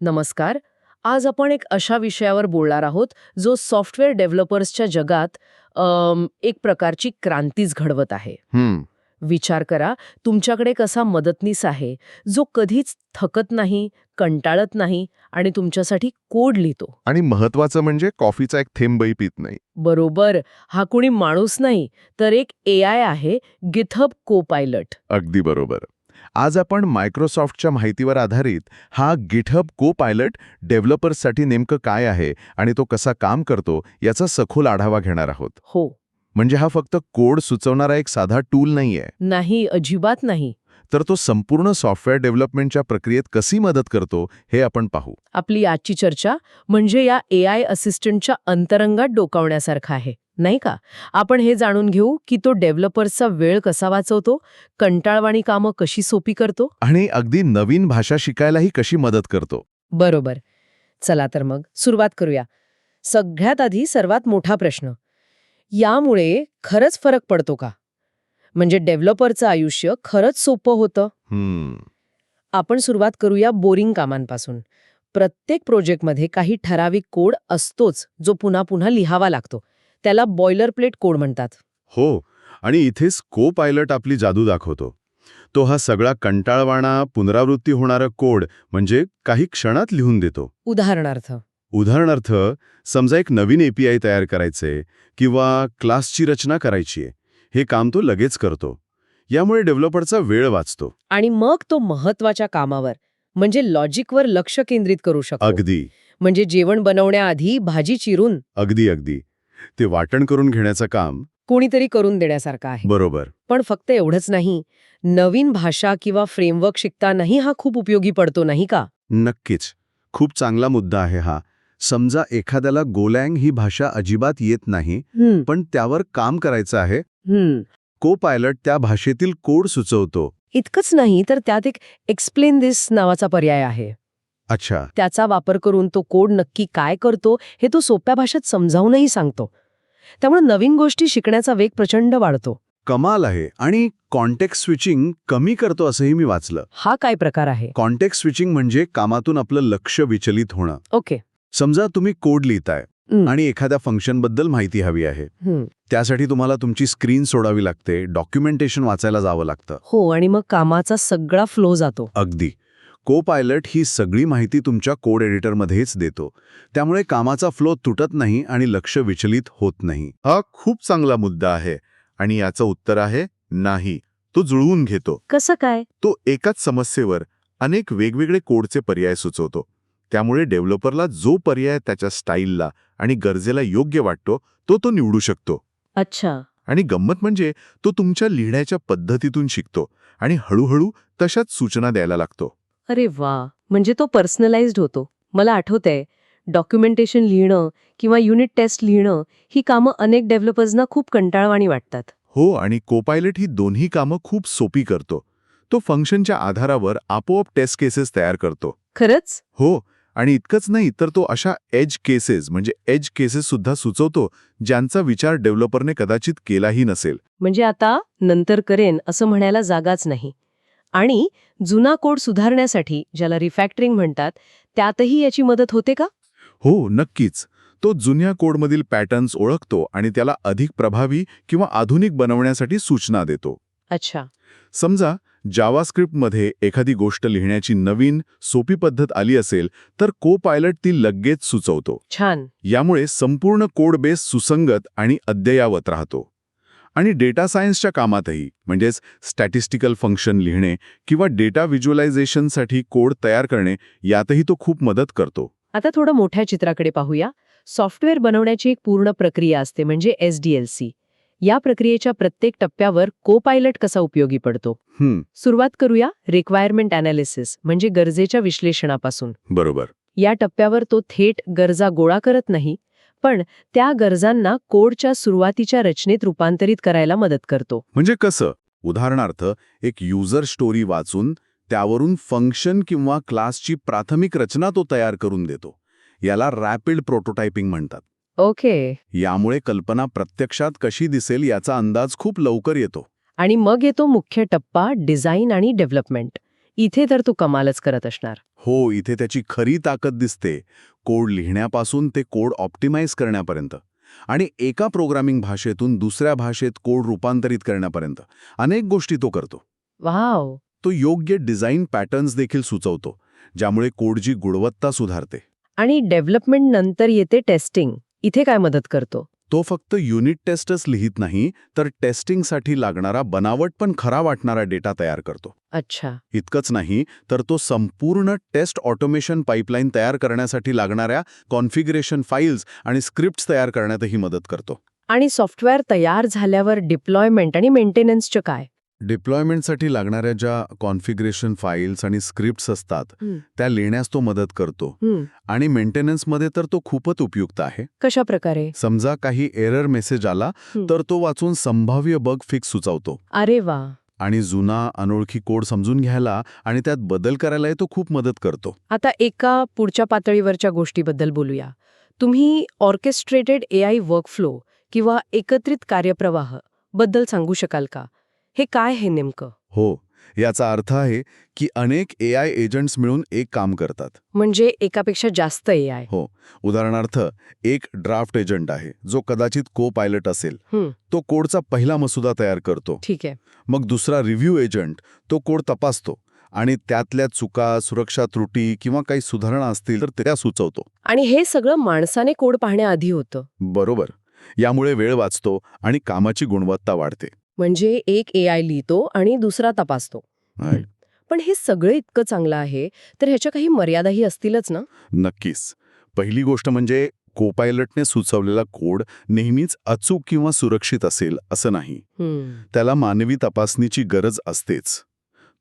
नमस्कार. आज आपण एक अशा विषयावर बोलणार आहोत जो सॉफ्टवेअर डेव्हलपर्सच्या जगात एक प्रकारची क्रांतीच घडवत आहे. विचार करा, तुमच्याकडे कसा मदतनीस आहे जो कधीच थकत नाही, कंटाळत नाही आणि तुमच्यासाठी कोड लिहितो. आणि महत्वाचं म्हणजे कॉफीचा एक थेंबही पित नाही. बरोबर. हा कोणी माणूस नाही, तर एक AI आहे, गिथब कोपायलट. अगदी बरोबर. आज आपण मायक्रोसॉफ्टच्या माहितीवर आधारित हा गिटहब को-पायलट डेव्हलपर्ससाठी नेमकं काय आहे आणि तो कसा काम करतो याचा सखोल आढावा घेणार आहोत. हो. म्हणजे हा फक्त कोड सुचवणारा एक साधा टूल नाहीये, नाही, अजिबात नाही. तर तो संपूर्ण सॉफ्टवेअर डेव्हलपमेंटच्या प्रक्रियेत कशी मदत करतो हे आपण पाहू. आपली आजची चर्चा म्हणजे या AI असिस्टंटच्या अंतरंगात डोकावण्यासारखं आहे, नाही का? आपण हे जाणून घेऊ की तो डेव्हलपर्सचा वेळ कसा वाचवतो, कंटाळवाणी कामं कशी सोपी करतो. आणि अगदी नवीन भाषा शिकायलाही कशी मदत करतो. बरोबर. चला तर मग सुरुवात करूया. सगळ्यात आधी सर्वात मोठा प्रश्न, यामुळे खरंच फरक पडतो का? म्हणजे डेव्हलपरचं आयुष्य खरंच सोपं होतं? आपण सुरुवात करूया बोरिंग कामांपासून. प्रत्येक प्रोजेक्टमध्ये काही ठराविक कोड असतोच जो पुन्हा पुन्हा लिहावा लागतो. त्याला बॉयलर प्लेट कोड म्हणतात. हो, आणि इथेच को-पायलट आपली जादू दाखवतो. तो हा सगळा कंटाळवाणा पुनरावृत्ती होणारा कोड म्हणजे काही क्षणात लिहून देतो. उदाहरणार्थ समजा एक नवीन API तयार करायचे किंवा क्लासची रचना करायची आहे, हे काम तो लगेच करतो. यामुळे डेव्हलपरचा वेळ वाचतो. आणि मग तो महत्वाच्या कामावर म्हणजे लॉजिकवर लक्ष केंद्रित करू शकतो. अगदी. म्हणजे जेवण बनवण्याआधी भाजी चिरून अगदी ते वाटण करून घेण्याचं काम कोणीतरी करून देण्यासारखं आहे. बरोबर. पण फक्त एवढंच नाही, नवीन भाषा किंवा फ्रेमवर्क शिकतानाही हा खूप उपयोगी पडतो, नाही का? नक्कीच. खूप चांगला मुद्दा आहे हा. समजा एखाद्याला गोलँग ही भाषा अजिबात येत नाही, पण त्यावर काम करायचं आहे. को-पायलट त्या भाषेतील कोड सुचवतो. इतकंच नाही तर त्यात एक एक्सप्लेन दिस नावाचा पर्याय आहे. अच्छा. त्याचा वापर करून तो कोड नक्की काय करतो हे तो सोप्या भाषेत समजावूनही सांगतो. त्यामुळे नवीन गोष्टी शिकण्याचा वेग प्रचंड वाढतो. कमाल आहे. आणि कॉन्टेक्स्ट स्विचिंग कमी करतो असंही मी वाचलं. हा काय प्रकार आहे? कॉन्टेक्स्ट स्विचिंग म्हणजे कामातून आपलं लक्ष विचलित होणं. ओके. समजा तुम्ही कोड लिहिताय आणि एखाद्या फंक्शनबद्दल माहिती हवी आहे. त्यासाठी तुम्हाला तुमची स्क्रीन सोडावी लागते, डॉक्युमेंटेशन वाचायला जावं लागतं. हो, आणि मग कामाचा सगळा फ्लो जातो. अगदी. को-पायलट ही सगळी माहिती तुमच्या कोड एडिटरमध्येच देतो. त्यामुळे कामाचा फ्लो तुटत नाही आणि लक्ष विचलित होत नाही. हा खूप चांगला मुद्दा आहे आणि याचं उत्तर आहे नाही. तो जुळवून घेतो. कसं काय? तो एकाच समस्येवर अनेक वेगवेगळे कोडचे पर्याय सुचवतो. त्यामुळे डेव्हलपरला जो पर्याय त्याच्या स्टाईलला आणि गरजेला योग्य वाटतो तो निवडू शकतो. अच्छा. आणि गंमत म्हणजे तो तुमच्या लिहिण्याच्या पद्धतीतून शिकतो आणि हळूहळू तशाच सूचना द्यायला लागतो. अरे वा, म्हणजे तो पर्सनलाइज्ड होतो. मला आठवतंय, डॉक्युमेंटेशन लिहिणं किंवा युनिट टेस्ट लिहिणं ही कामं अनेक डेव्हलपर्सना खूप कंटाळवाणी वाटतात. हो, आणि को-पायलट ही दोन्ही कामं खूप सोपी करतो. तो फंक्शनच्या आधारावर आपोआप टेस्ट केसेस तयार करतो. खरंच? हो, आणि इतकंच नाही तर तो अशा एज केसेस सुद्धा सुचवतो ज्यांचा विचार डेव्हलपरने कदाचित केलाही नसेल. म्हणजे आता नंतर करेन असं म्हणायला जागाच नाही. आणि जुना कोड सुधारण्यासाठी, ज्याला रिफॅक्टरिंग म्हणतात, त्यातही याची मदत होते का? हो, नक्कीच. तो जुन्या कोडमधील पॅटर्न्स ओळखतो आणि त्याला अधिक प्रभावी किंवा आधुनिक बनवण्यासाठी सूचना देतो. अच्छा. समजा जावास्क्रिप्टमध्ये एखादी गोष्ट लिहिण्याची नवीन, सोपी पद्धत आली असेल तर को-पायलट ती लगेच सुचवतो. छान. यामुळे संपूर्ण कोड बेस सुसंगत आणि अद्ययावत राहतो. आणि डेटा सायन्सच्या कामातही, म्हणजेच स्टॅटिस्टिकल फंक्शन लिहिणे किंवा डेटा व्हिज्युअलायझेशनसाठी कोड तयार करणे, यातही तो खूप मदत करतो. आता थोडं मोठ्या चित्राकडे पाहूया. सॉफ्टवेअर बनवण्याची एक पूर्ण प्रक्रिया असते, म्हणजे SDLC. या प्रक्रियेच्या प्रत्येक टप्प्यावर को-पायलट कसा उपयोगी पडतो? सुरुवात करूया रिक्वायरमेंट अनालिसिस, म्हणजे गरजेच्या विश्लेषणापासून. बरोबर. या टप्प्यावर तो थेट गरजा गोळा करत नाही, पण त्या गरजांना कोडच्या सुरुवातीच्या रचनेत रूपांतरित करायला मदत करतो. म्हणजे कसं? उदाहरणार्थ, एक युजर स्टोरी वाचून त्यावरून फंक्शन किंवा क्लासची प्राथमिक रचना तो तयार करून देतो. याला रॅपिड प्रोटोटायपिंग म्हणतात. ओके. यामुळे कल्पना प्रत्यक्षात कशी दिसेल याचा अंदाज खूप लवकर येतो. आणि मग येतो मुख्य टप्पा, डिझाईन आणि डेव्हलपमेंट. इथे तर तू कमालच करत असणार. हो, इथे त्याची खरी ताकद दिसते. कोड लिहिण्यापासून ते कोड ऑप्टिमाइज करण्यापर्यंत आणि एका प्रोग्रामिंग भाषेतून दुसऱ्या भाषेत कोड रूपांतरित करण्यापर्यंत अनेक गोष्टी तो करतो. वाव. तो योग्य डिझाईन पॅटर्न्स देखील सुचवतो, ज्यामुळे कोडची गुणवत्ता सुधारते. आणि डेव्हलपमेंट नंतर येते टेस्टिंग. इथे काय मदत करतो? तो फक्त युनिट टेस्टच लिहित नाही, तर टेस्टिंगसाठी लागणारा बनावट पण खरा वाटणारा डेटा तयार करतो. अच्छा. इतकंच नाही, तर तो संपूर्ण टेस्ट ऑटोमेशन पाईपलाईन तयार करण्यासाठी लागणाऱ्या कॉन्फिगरेशन फाईल्स आणि स्क्रिप्ट्स तयार करण्यातही मदत करतो. आणि सॉफ्टवेअर तयार झाल्यावर डिप्लॉयमेंट आणि मेंटेनन्सचं काय? डिप्लॉयमेंटसाठी लागणाऱ्या ज्या कॉन्फिगरेशन फाईल्स आणि स्क्रिप्ट्स असतात, त्या लिहिण्यास तो मदत करतो. आणि मेंटेनन्समध्ये तर तो खूपच उपयुक्त आहे. कशा प्रकारे? समजा काही एरर मेसेज आला, तर तो वाचून संभाव्य बग फिक्स सुचवतो. अरे वा. आणि जुना अनोळखी कोड समजून घ्यायला आणि त्यात बदल करायलाही तो खूप मदत करतो. आता एका पुढच्या पातळीवरच्या गोष्टीबद्दल बोलूया. तुम्ही ऑर्केस्ट्रेटेड AI वर्कफ्लो किंवा एकत्रित कार्यप्रवाह बद्दल सांगू शकाल का? हे काय आहे नेमकं? हो, याचा अर्थ आहे की अनेक AI एजंट्स मिळून एक काम करतात. म्हणजे एकापेक्षा जास्त AI. हो, उदाहरणार्थ एक ड्राफ्ट एजंट आहे जो कदाचित को पायलट असेल. तो कोडचा पहिला मसुदा तयार करतो. ठीक आहे. मग दुसरा रिव्ह्यू एजंट तो कोड तपासतो आणि त्यातल्या चुका, सुरक्षा त्रुटी किंवा काही सुधारणा असतील तर त्या सुचवतो. आणि हे सगळं माणसाने कोड पाहण्याआधी होतं. बरोबर. यामुळे वेळ वाचतो आणि कामाची गुणवत्ता वाढते. म्हणजे एक AI लिहितो आणि दुसरा तपासतो. Right. पण हे सगळं इतकं चांगलं आहे, तर ह्याच्या काही मर्यादाही असतीलच ना? नक्कीच. पहिली गोष्ट म्हणजे कोपायलटने सुचवलेला कोड नेहमीच अचूक किंवा सुरक्षित असेल असं नाही. त्याला मानवी तपासणीची गरज असतेच.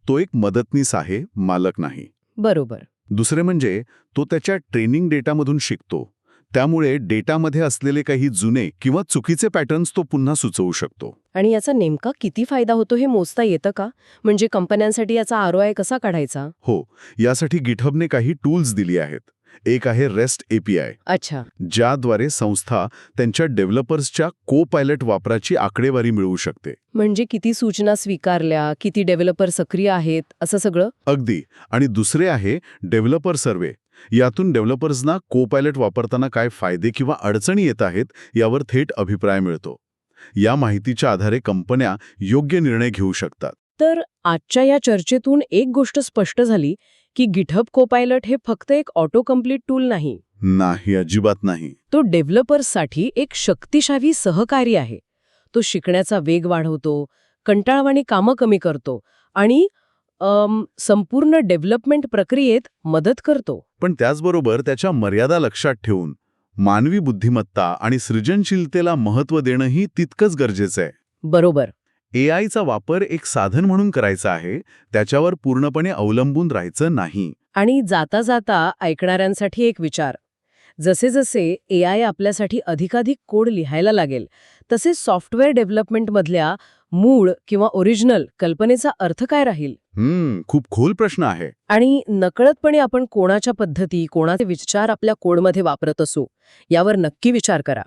तो एक मदतनीस आहे, मालक नाही. बरोबर. दुसरे म्हणजे तो त्याच्या ट्रेनिंग डेटामधून शिकतो. त्यामुळे डेटामध्ये असलेले काही जुने किंवा चुकीचे पॅटर्न्स तो पुन्हा सुचवू शकतो. आणि याचा नेमका किती फायदा होतो हे मोजता येतं का? म्हणजे कंपन्यांसाठी याचा ROI कसा काढायचा? हो, यासाठी गिटहबने काही टूल्स दिली आहेत. एक आहे रेस्ट API. अच्छा. ज्याद्वारे संस्था त्यांच्या डेव्हलपर्सच्या को पायलट वापराची आकडेवारी मिळवू शकते. म्हणजे किती सूचना स्वीकारल्या, किती डेव्हलपर सक्रिय आहेत, असं सगळं? अगदी. आणि दुसरे आहे डेव्हलपर सर्व्हे. यातून डेव्हलपर्सना को पायलट वापरताना काय फायदे किंवा अडचणी येत आहेत यावर थेट अभिप्राय मिळतो. या माहितीच्या आधारे कंपन्या योग्य निर्णय घेऊ शकतात. तर आजच्या या चर्चेतून एक गोष्ट स्पष्ट झाली की गिटहब कोपायलट हे फक्त एक ऑटो कम्प्लीट टूल नाही. नाही, अजिबात नाही. तो डेव्हलपर्ससाठी एक शक्तिशाली सहकारी आहे. तो शिकण्याचा वेग वाढवतो, कंटाळवाणी कामं कमी करतो आणि संपूर्ण डेव्हलपमेंट प्रक्रियेत मदत करतो. पण त्याचबरोबर त्याच्या मर्यादा लक्षात ठेवून मानवी बुद्धिमत्ता आणि सृजनशीलतेला महत्त्व देणंही तितकंच गरजेचं आहे. बरोबर. AIचा वापर एक साधन म्हणून करायचा आहे, त्याच्यावर पूर्णपणे अवलंबून राहायचं नाही. आणि जाता जाता ऐकणाऱ्यांसाठी एक विचार. जसे जसे AI आपल्यासाठी अधिकाधिक कोड लिहायला लागेल, तसे सॉफ्टवेअर डेव्हलपमेंटमधल्या मूळ किंवा ओरिजिनल कल्पनेचा अर्थ काय राहील? खूप खोल प्रश्न आहे. आणि नकळतपणे आपण कोणाच्या पद्धती, कोणाचे विचार आपल्या कोडमध्ये वापरत असू, यावर नक्की विचार करा.